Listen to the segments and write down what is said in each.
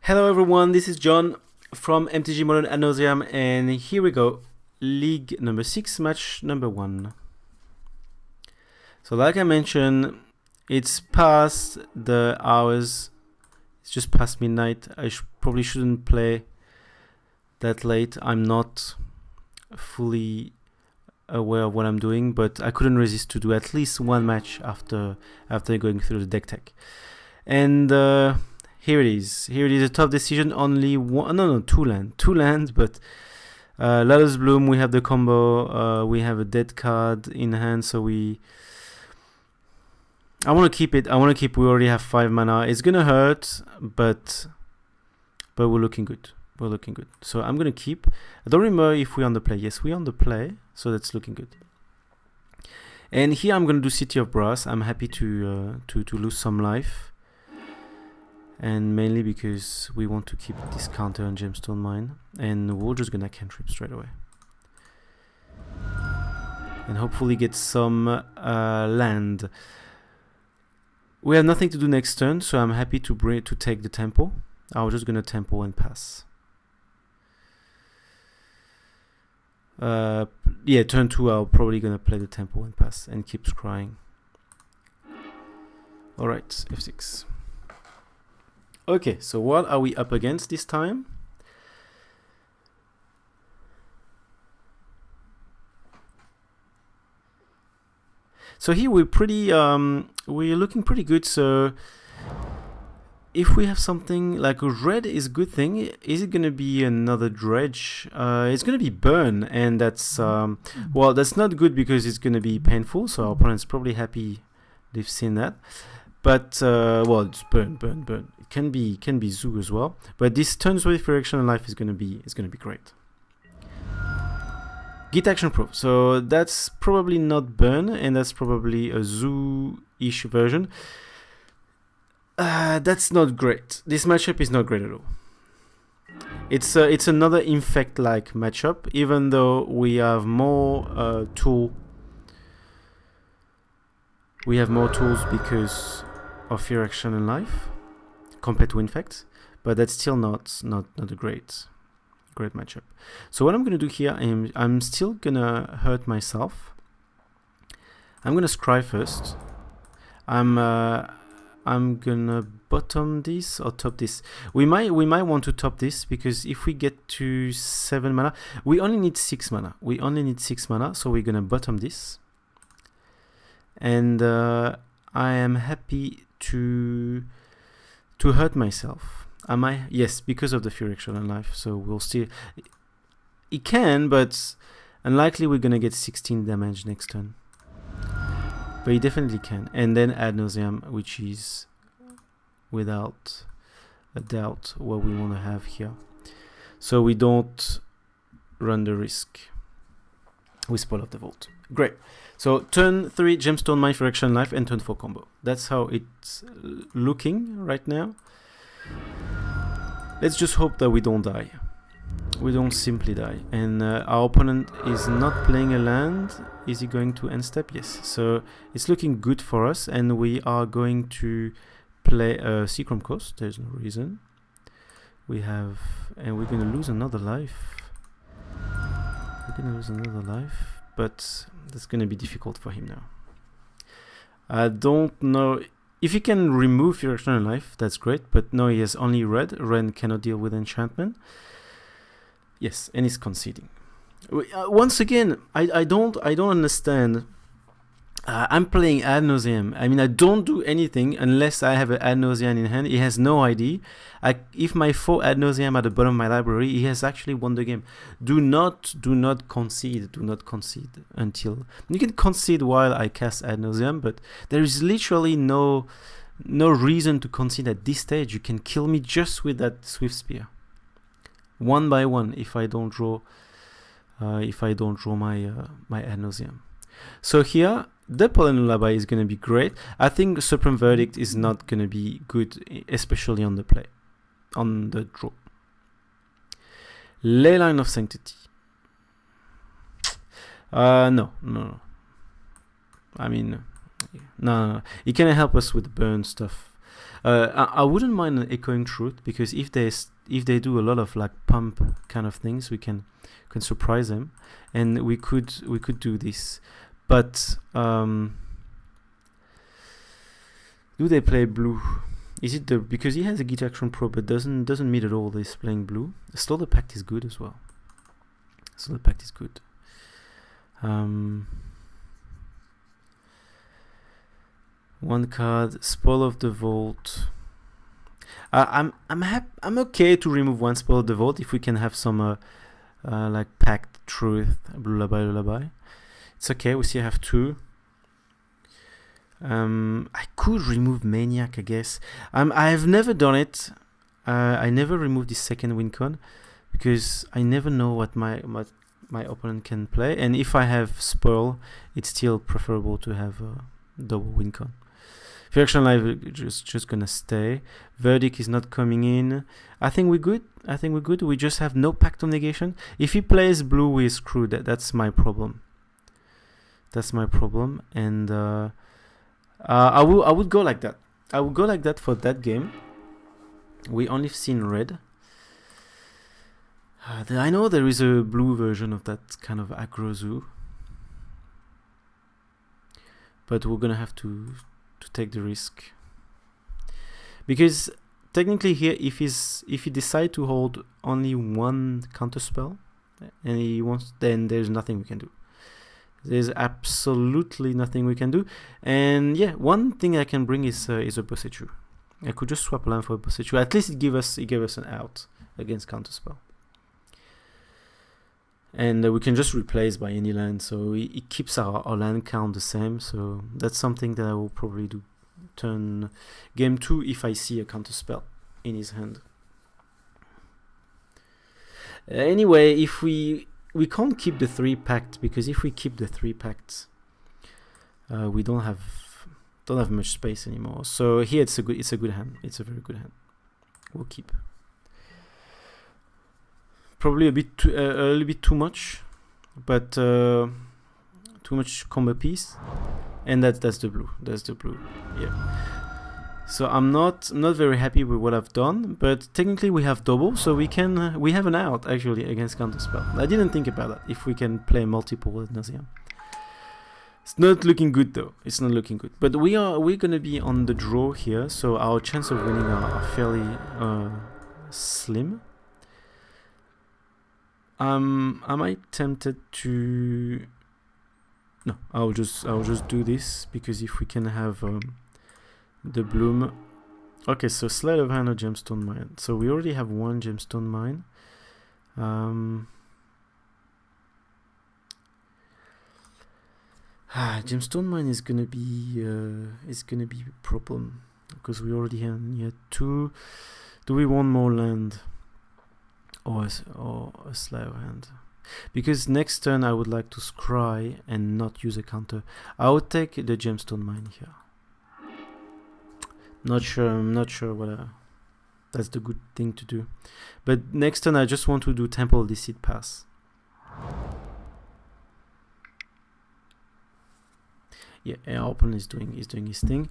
Hello everyone, this is John from MTG Modern Ad Nauseam, and here we go, League number 6, match number 1. So like I mentioned, it's past the hours, it's just past midnight. I probably shouldn't play that late. I'm not fully aware of what I'm doing, but I couldn't resist to do at least one match after going through the deck tech. And here it is. Here it is, a tough decision. Only one, no, two lands, but Lotus Bloom, we have the combo, we have a dead card in hand, so I want to keep it. We already have 5 mana. It's gonna hurt, but we're looking good. So I'm gonna keep. I don't remember if we're on the play. Yes, we're on the play, so that's looking good. And here I'm gonna do City of Brass. I'm happy to lose some life, and mainly because we want to keep this counter on Gemstone Mine, and we're just gonna cantrip straight away, and hopefully get some land. We have nothing to do next turn, so I'm happy to take the tempo. I was just gonna tempo and pass. Yeah, turn 2 I'm probably gonna play the tempo and pass and keep scrying. Alright, f6. Okay, so what are we up against this time? So here we're looking pretty good. So if we have something like a red is a good thing. Is it gonna be another dredge? It's gonna be burn, and that's well, that's not good because it's gonna be painful. So our opponent's probably happy they've seen that. But well, it's burn. It can be zoo as well. But this turns with Direction and Life is gonna be great. Git action proof. So that's probably not burn, and that's probably a zoo-ish version. That's not great. This matchup is not great at all. It's another infect-like matchup, even though we have more tool. We have more tools because of Fear Action and Life compared to infect, but that's still not a great matchup. So what I'm gonna do here, I'm still gonna hurt myself. I'm gonna scry first. I'm gonna bottom this or top this. We might want to top this, because if we get to 7 mana, we only need 6 mana. So we're gonna bottom this. And I am happy to hurt myself. Am I? Yes, because of the Fear Action and Life. So we'll still. It can, but unlikely we're gonna get 16 damage next turn. But he definitely can. And then Ad Nauseam, which is without a doubt what we want to have here. So we don't run the risk. We spoil off the vault. Great. So turn 3 Gemstone Mine for Action Life, and turn 4 combo. That's how it's looking right now. Let's just hope that we don't die. We don't simply die. And our opponent is not playing a land. Is he going to end step? Yes. So it's looking good for us, and we are going to play a Seachrome Coast. There's no reason. And we're going to lose another life. But that's going to be difficult for him now. I don't know. If he can remove your Action and Life, that's great. But no, he has only red. Red cannot deal with enchantment. Yes, and he's conceding. Once again, I don't understand. I'm playing Ad Nauseam. I mean, I don't do anything unless I have an Ad Nauseam in hand. He has no ID. If my 4 Ad Nauseam at the bottom of my library, he has actually won the game. Do not concede. Do not concede until you can concede while I cast Ad Nauseam, but there is literally no reason to concede at this stage. You can kill me just with that Swift Spear, one by one, if I don't draw my Ad Nauseam. So here, the Pollen Lullaby is going to be great. I think Supreme Verdict is not going to be good, especially on the play, on the draw. Leyline of Sanctity. No. I mean, no. It can help us with burn stuff. I wouldn't mind an Echoing Truth, because if they do a lot of like pump kind of things, we can surprise them, and we could do this. But do they play blue? Is it because he has a Git Action Pro but doesn't meet at all this playing blue? Still the Pact is good as well. So the Pact is good. One card, Spoil of the Vault. I'm okay to remove one Spoil of the Vault if we can have some like Pact, Truth, Lullaby. It's okay. We still have two. I could remove Maniac, I guess. I've never done it. I never removed the second win con because I never know what my opponent can play, and if I have Spoil, it's still preferable to have a double win con. Fear Action Live just gonna stay. Verdict is not coming in. I think we're good. We just have no Pact of Negation. If he plays blue, we're screwed. That's my problem. And I would go like that. I would go like that for that game. We only seen red. I know there is a blue version of that kind of aggro zoo, but we're gonna have to take the risk, because technically here, if he decide to hold only one counter spell and he wants, then there's nothing we can do. There's absolutely nothing we can do. And yeah, one thing I can bring is a Bosechu. I could just swap a land for a Bosechu. At least it gave us an out against counterspell. And we can just replace by any land, so it keeps our land count the same. So that's something that I will probably do turn game 2 if I see a counterspell in his hand. Anyway, if we can't keep the 3 pact, because if we keep the 3 pacts, we don't have much space anymore. So here it's a good hand. It's a very good hand. We'll keep. Probably a little bit too much, but too much combo piece, and that's the blue. That's the blue. Yeah. So I'm not very happy with what I've done, but technically we have double, so we have an out actually against counterspell. I didn't think about that. If we can play multiple Ad Nauseam. It's not looking good though. It's not looking good. But we're gonna be on the draw here, so our chance of winning are fairly slim. Am I tempted to? No, I'll just do this, because if we can have the bloom. Okay, so sleight of hand or gemstone mine. So we already have one gemstone mine. Gemstone mine is gonna be a problem, because we already had 2. Do we want more land? Or a sleight of hand? Because next turn I would like to scry and not use a counter. I would take the gemstone mine here. I'm not sure whether that's the good thing to do. But next turn I just want to do Temple Deceit Pass. Yeah, our opponent is doing his thing.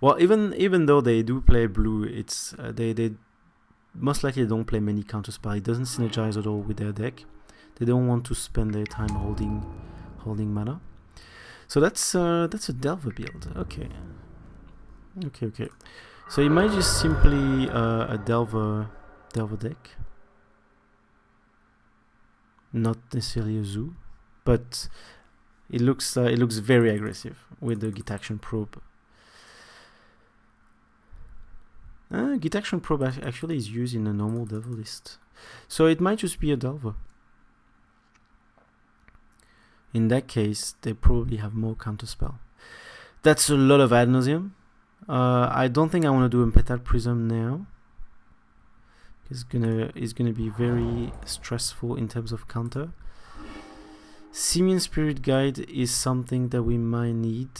Well, even though they do play blue, it's they most likely don't play many counterspell. It doesn't synergize at all with their deck. They don't want to spend their time holding mana. So that's a Delver build. Okay. So it might just simply a Delver deck, not necessarily a zoo, but it looks very aggressive with the Git Action Probe. Git Action Probe actually is used in a normal Delver list, so it might just be a Delver. In that case, they probably have more counterspell. That's a lot of Ad Nauseam. I don't think I want to do Impetard Prism now. It's gonna be very stressful in terms of counter. Simian Spirit Guide is something that we might need.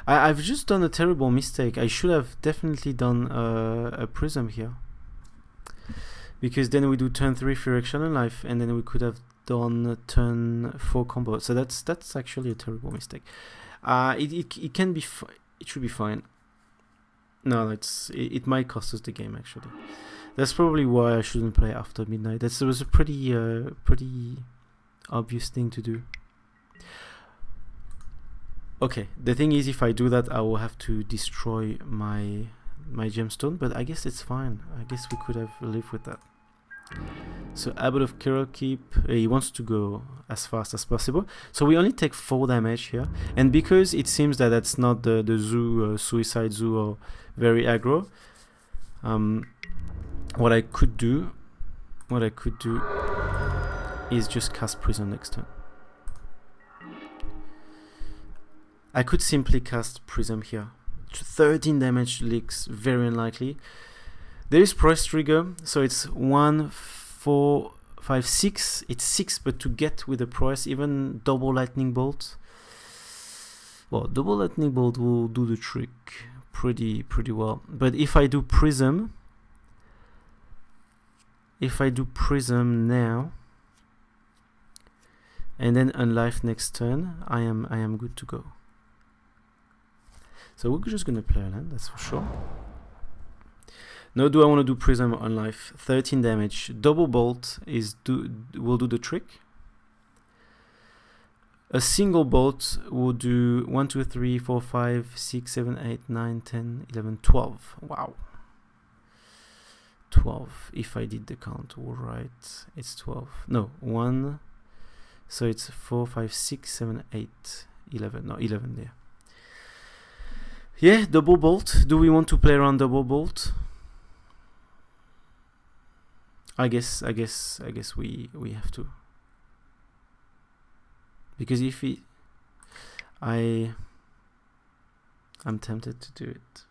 I've just done a terrible mistake. I should have definitely done a prism here, because then we do turn 3 Fury Action and Life, and then we could have done turn 4 combo. So that's actually a terrible mistake. It can be it should be fine. No, it might cost us the game actually. That's probably why I shouldn't play after midnight. That was a pretty obvious thing to do. Okay, the thing is, if I do that, I will have to destroy my gemstone, but I guess it's fine. I guess we could have lived with that. So Abbot of Kiro Keep, he wants to go as fast as possible. So we only take 4 damage here, and because it seems that that's not the zoo, Suicide Zoo, or very aggro, what I could do is just cast Prison next turn. I could simply cast Prism here. 13 damage leaks, very unlikely. There is price trigger, so it's 1, 4, 5, 6. It's 6, but to get with the price, even double lightning bolt. Well, double lightning bolt will do the trick pretty well. But if I do Prism, now, and then unlife next turn, I am good to go. So we're just gonna play a land, that's for sure. Now, do I want to do Prism on life? 13 damage. Double bolt will do the trick. A single bolt will do 1, 2, 3, 4, 5, 6, 7, 8, 9, 10, 11, 12. Wow. 12. If I did the count all right, it's 12. No, 1. So it's 4, 5, 6, 7, 8, 11. No, 11 there. Yeah, double bolt. Do we want to play around double bolt? I guess we have to. Because if I'm tempted to do it.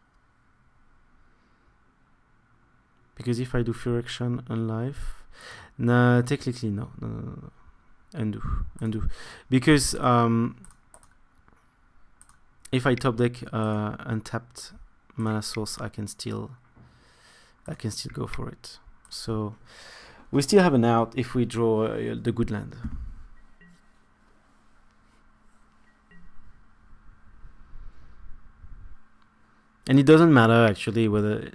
Because if I do Fury Action on life, nah, technically no. Undo. Because if I top deck untapped mana source, I can still go for it. So we still have an out if we draw the good land. And it doesn't matter actually whether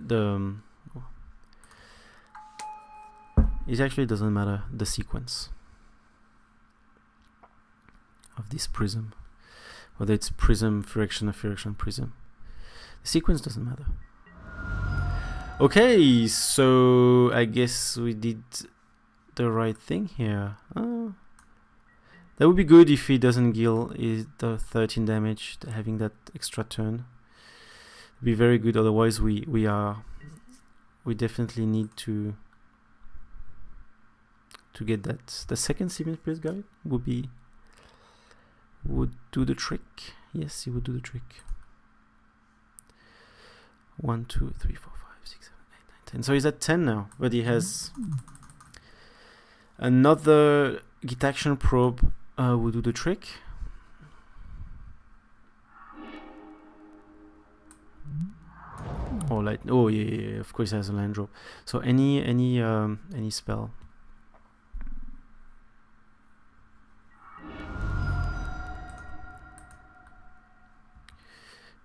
it actually doesn't matter the sequence of this prism, whether it's prism, Fury Action, or Fury Action, prism. The sequence doesn't matter. Okay, so I guess we did the right thing here. That would be good if he doesn't kill the 13 damage, having that extra turn. It'd be very good. Otherwise, we definitely need to get that. The second Seven Place guy would do the trick. Yes, he would do the trick. 1, 2, 3, 4, 5, 6, 7, 8, 9, 10. So he's at 10 now, but he has another Git Action Probe will do the trick. Oh, yeah, of course he has a land drop. So any spell.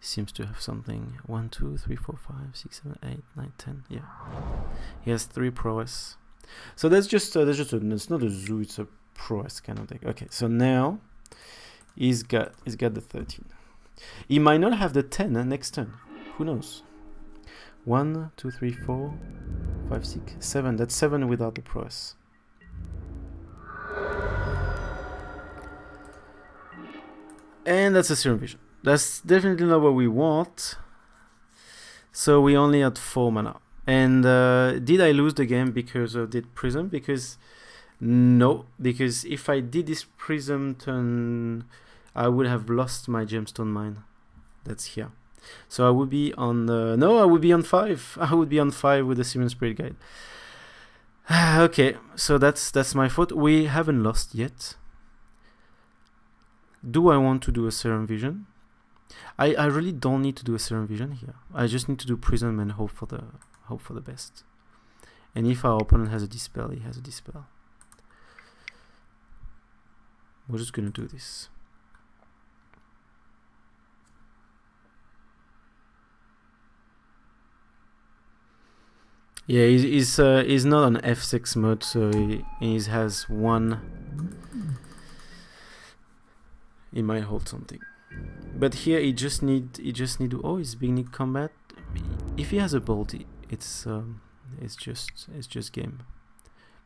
Seems to have something. 1, 2, 3, 4, 5, 6, 7, 8, 9, 10. Yeah, he has 3 prowess. So that's just it's not a zoo, it's a prowess kind of deck. Okay, so now he's got the 13. He might not have the 10 next turn. Who knows? 1, 2, 3, 4, 5, 6, 7. That's 7 without the prowess. And that's a Serum Vision. That's definitely not what we want. So we only had 4 mana. And did I lose the game because of the Prism? Because no, because if I did this Prism turn, I would have lost my Gemstone Mine. That's here. So I would be on I would be on 5. I would be on 5 with the Serum Spirit Guide. Okay, so that's my fault. We haven't lost yet. Do I want to do a Serum Vision? I really don't need to do a Serum Vision here. I just need to do Prism and hope for the best. And if our opponent has a Dispel, he has a Dispel. We're just gonna do this. Yeah, he's not on F6 mode, so he has one. He might hold something, but here he just need to. Oh, he's beginning combat. If he has a bolt, it's just game.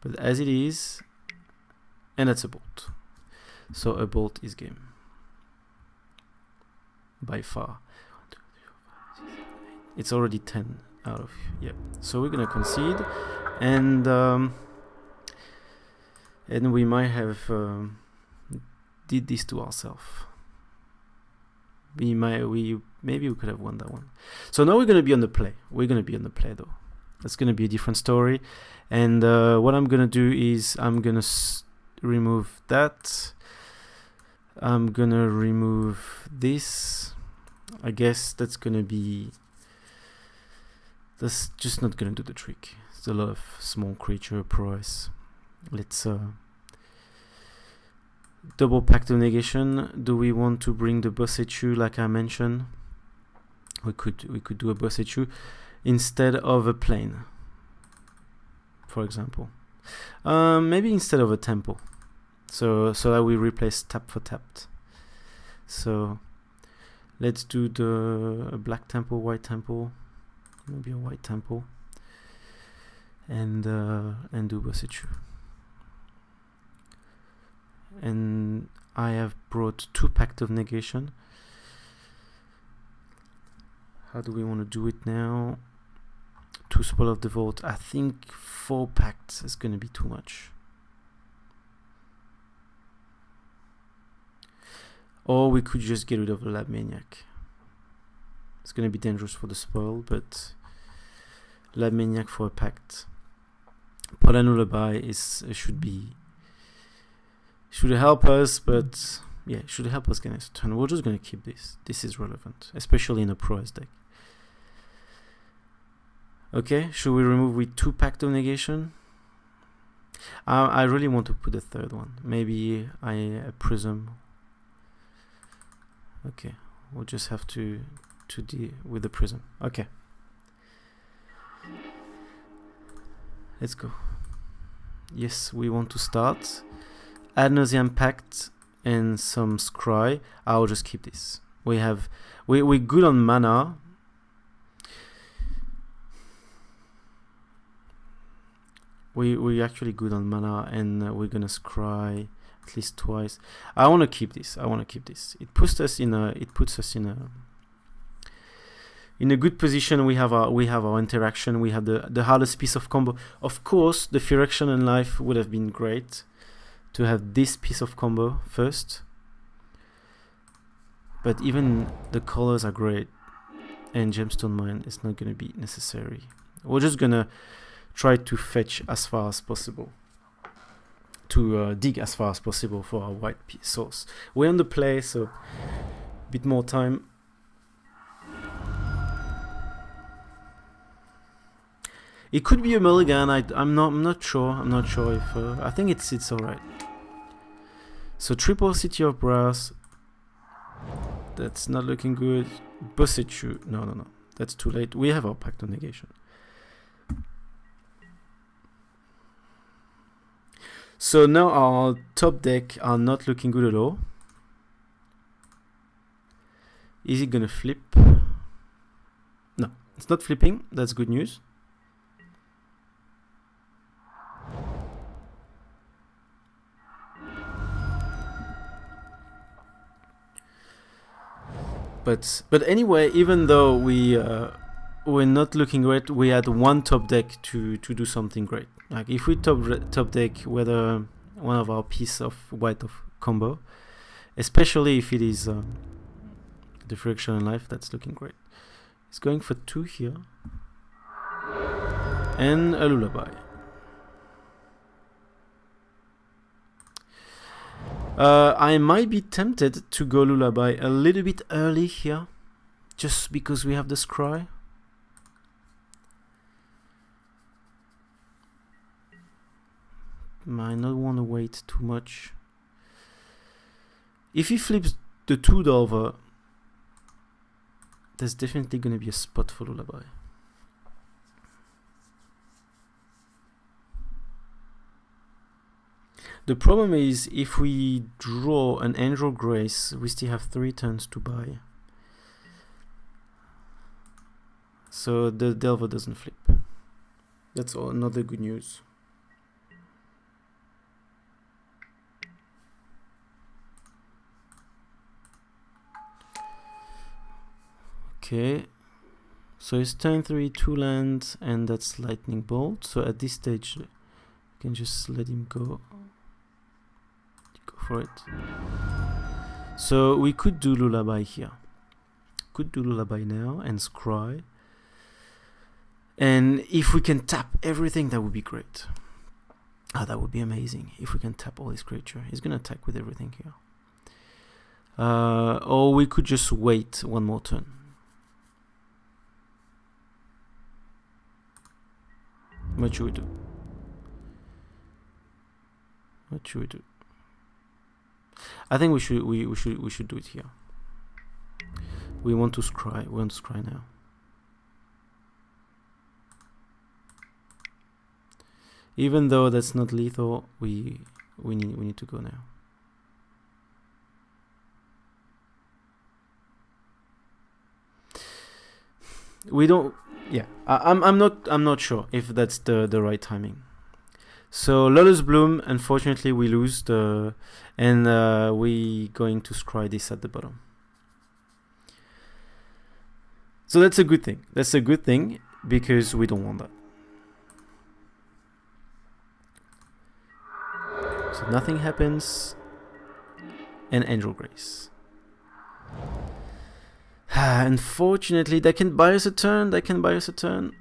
But as it is, and that's a bolt, so a bolt is game by far. It's already 10 out of, yeah. So we're gonna concede, and we might have did this to ourselves. Maybe we could have won that one. So now we're gonna be on the play. We're gonna be on the play though. That's gonna be a different story. And what I'm gonna do is I'm gonna remove that. I'm gonna remove this. I guess that's just not gonna do the trick. It's a lot of small creature prowess. Let's double Pact of Negation. Do we want to bring the Bosechu like I mentioned? We could do a Bosechu instead of a plane, for example. Maybe instead of a tempo. So that we replace tap for tapped. So let's do a black tempo, white tempo, maybe a white tempo, and do Bosechu. And I have brought 2 Pact of Negation. How do we want to do it now? 2 Spell of the Vault. I think 4 Pacts is going to be too much. Or we could just get rid of the Lab Maniac. It's going to be dangerous for the spoil, but Lab Maniac for a Pact. Polar Lullaby should help us, but yeah, should help us get next turn. We're just going to keep this. This is relevant, especially in a Prowess deck. Okay, should we remove with 2 Pact of Negation? I really want to put a 3rd one. Maybe a Prism. Okay, we'll just have to deal with the Prism. Okay. Let's go. Yes, we want to start. Ad Nauseam Pact and some Scry. I'll just keep this. We're good on mana. We're actually good on mana, and we're gonna Scry at least twice. I want to keep this. It puts us in a good position. We have our interaction. We have the hardest piece of combo. Of course, the Fear Action and Life would have been great to have this piece of combo first, but even the colors are great, and Gemstone Mine is not going to be necessary. We're just going to try to fetch as far as possible, to dig as far as possible for our white source. We're on the play, so a bit more time. It could be a mulligan. I'm not sure. I'm not sure if I think it's all right. So triple City of Brass. That's not looking good. Bosechu. No. That's too late. We have our Pact of Negation. So now our top deck are not looking good at all. Is it gonna flip? No, it's not flipping. That's good news. But anyway, even though we're not looking great, we had one top deck to do something great. Like if we top deck whether one of our piece of white of combo, especially if it is the Friction and Life, that's looking great. It's going for 2 here and a Lullaby. I might be tempted to go Lullaby a little bit early here, just because we have the scry. Might not want to wait too much. If he flips the 2 Delver, there's definitely going to be a spot for Lullaby. The problem is, if we draw an Angel Grace, we still have 3 turns to buy. So the Delver doesn't flip. That's all, another good news. Okay, so it's turn 3, 2 lands, and that's Lightning Bolt. So at this stage, you can just let him go. Go for it. So we could do Lullaby here. Could do Lullaby now and scry. And if we can tap everything, that would be great. Ah, that would be amazing if we can tap all this creature. He's gonna attack with everything here. Or we could just wait one more turn. What should we do? What should we do? I think we should do it here. We want to scry. We want to scry now. Even though that's not lethal, we need to go now. We don't. Yeah, I'm not sure if that's the right timing. So Lotus Bloom, unfortunately we lose the, and we going to scry this at the bottom. So that's a good thing. That's a good thing because we don't want that. So nothing happens, and Angel Grace. Unfortunately, they can buy us a turn. They can buy us a turn.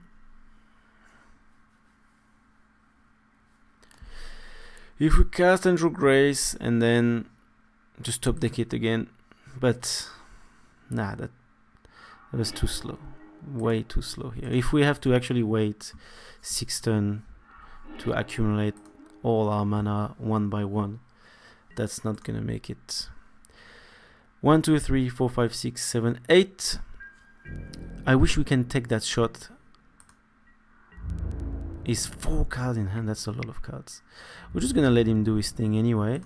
If we cast Angel Grace and then just top deck it again, but nah, that was too slow. Way too slow here. If we have to actually wait 6 turns to accumulate all our mana one by one, that's not gonna make it. 1, 2, 3, 4, 5, 6, 7, 8. I wish we can take that shot. Is 4 cards in hand. That's a lot of cards. We're just gonna let him do his thing anyway.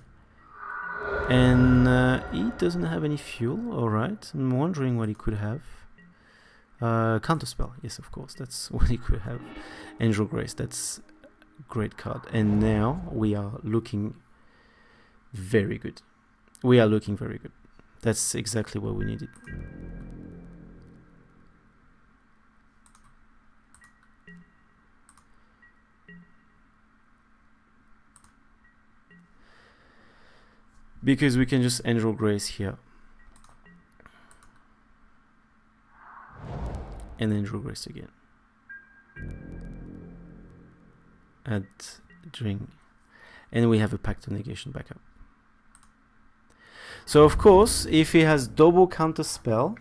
And he doesn't have any fuel. All right. I'm wondering what he could have. Counterspell. Yes, of course. That's what he could have. Angel Grace. That's a great card. And now we are looking very good. We are looking very good. That's exactly what we needed. Because we can just Angel Grace here. And Angel Grace again. Add drink. And we have a Pact of Negation backup. So of course, if he has double counter spell,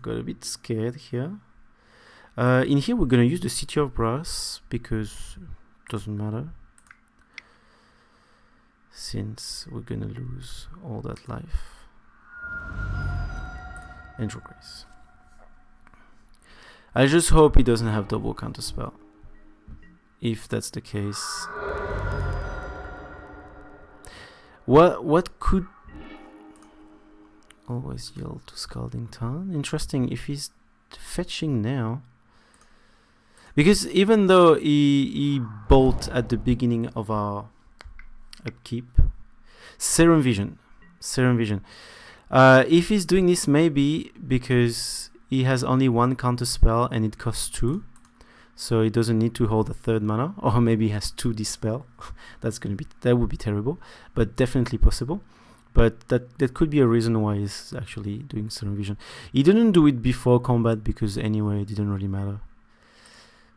got a bit scared here. In here, we're gonna use the City of Brass because it doesn't matter, since we're gonna lose all that life. Angel Grace. I just hope he doesn't have double counter spell. If that's the case. What could always yield to Scalding Tarn? Interesting if he's fetching now. Because even though he bolt at the beginning of our upkeep, Serum Vision. If he's doing this, maybe because he has only 1 counter spell and it costs 2. So he doesn't need to hold a 3rd mana, or maybe he has 2 dispel. That would be terrible, but definitely possible. But that could be a reason why he's actually doing Serum Vision. He didn't do it before combat because anyway it didn't really matter.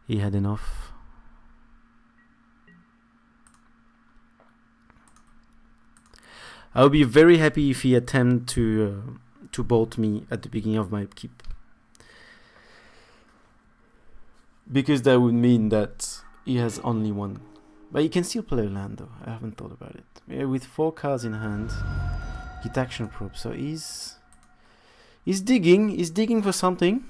He had enough. I would be very happy if he attempt to bolt me at the beginning of my upkeep, because that would mean that he has only one. But he can still play a land though. I haven't thought about it. Yeah, with 4 cards in hand, hit action probe. So he's digging. He's digging for something.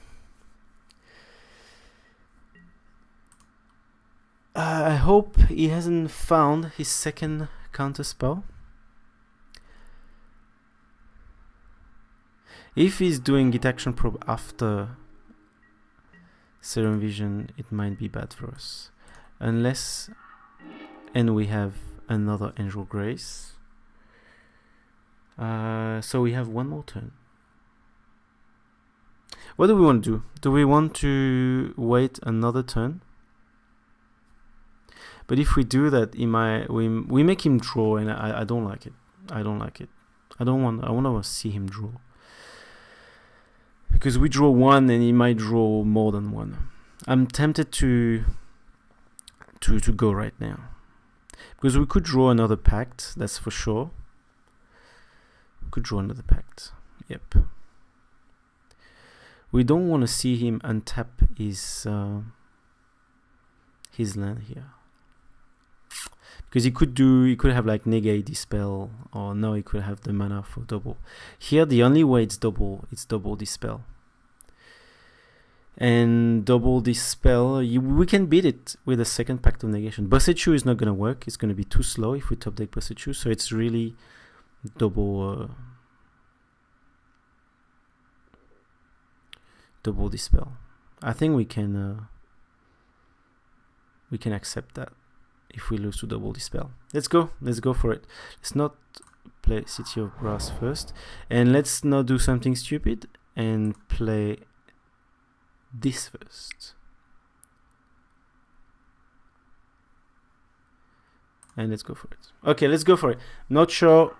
I hope he hasn't found his second counter spell. If he's doing Git Action Probe after Serum Vision, it might be bad for us. Unless, and we have another Angel Grace. So we have one more turn. What do we want to do? Do we want to wait another turn? But if we do that, we make him draw, and I don't like it. I don't like it. I want to see him draw. Because we draw one and he might draw more than one. I'm tempted to go right now. Because we could draw another pact, that's for sure. We could draw another pact. Yep. We don't want to see him untap his land here. Because he could have like negate, dispel, or no, he could have the mana for double. Here, the only way it's double dispel. And double dispel, we can beat it with a second Pact of Negation. Bosechu is not going to work. It's going to be too slow if we top deck Bosechu. So it's really double dispel. I think we can accept that. If we lose to double dispel, let's go for it. Let's not play City of Brass first, and let's not do something stupid and play this first. And let's go for it. Okay, let's go for it. Not sure.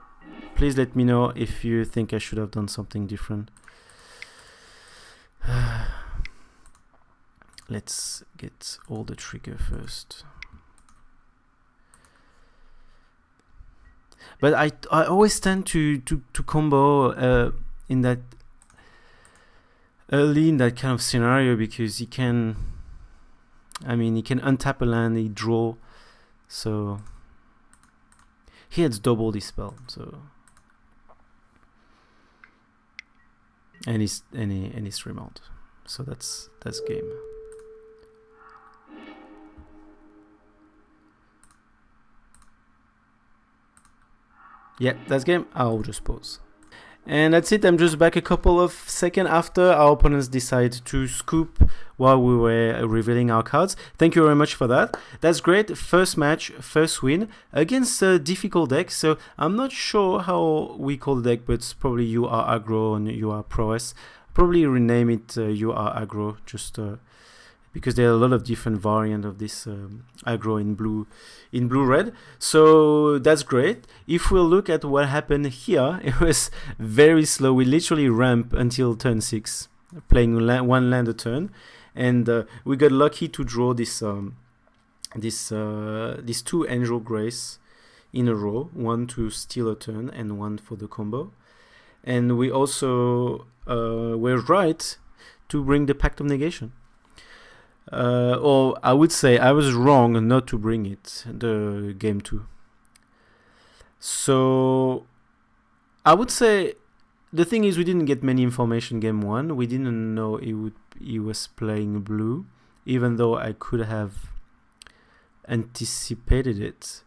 Please let me know if you think I should have done something different. Let's get all the trigger first. But I always tend to combo in that early in that kind of scenario, because he can untap a land, he draw, so he has double dispel, so and he's 3-mount, so that's game. Yeah, that's game. I'll just pause. And that's it. I'm just back a couple of seconds after our opponents decide to scoop while we were revealing our cards. Thank you very much for that. That's great. First match, first win against a difficult deck. So I'm not sure how we call the deck, but it's probably You Are Aggro and You Are Prowess. Probably rename it You Are Aggro, just because there are a lot of different variants of this aggro in blue red. So that's great. If we look at what happened here, it was very slow. We literally ramp until turn 6, playing one land a turn, and we got lucky to draw this these 2 Angel Grace in a row, one to steal a turn and one for the combo. And we also were right to bring the Pact of Negation. Or I would say I was wrong not to bring it, the game 2. So I would say the thing is we didn't get many information game 1. We didn't know he was playing blue, even though I could have anticipated it.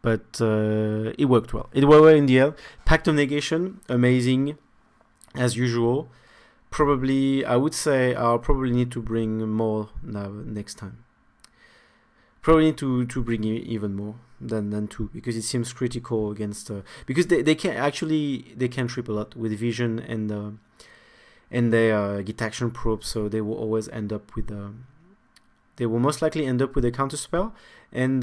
But it worked well. It worked well in the end. Pact of Negation, amazing as usual. Probably, I would say I'll probably need to bring more now next time. Probably need to bring even more than 2, because it seems critical against because they can trip a lot with vision and their Git Action Probe, so they will always end up with they will most likely end up with a counter spell, and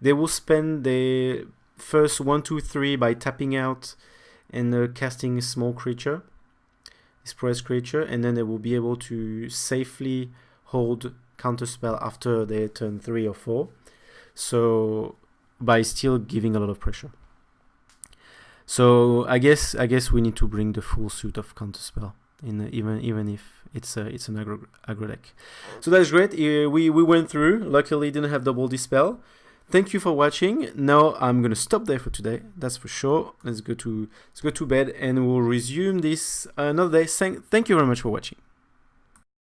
they will spend the first 1, 2, 3 by tapping out and casting a small creature. Express creature, and then they will be able to safely hold counterspell after they turn 3 or 4, so by still giving a lot of pressure. So I guess we need to bring the full suit of counterspell in even if it's an aggro deck. So that's great. We went through. Luckily, didn't have double dispel. Thank you for watching. Now I'm gonna stop there for today. That's for sure. Let's go to bed, and we'll resume this another day. Thank you very much for watching.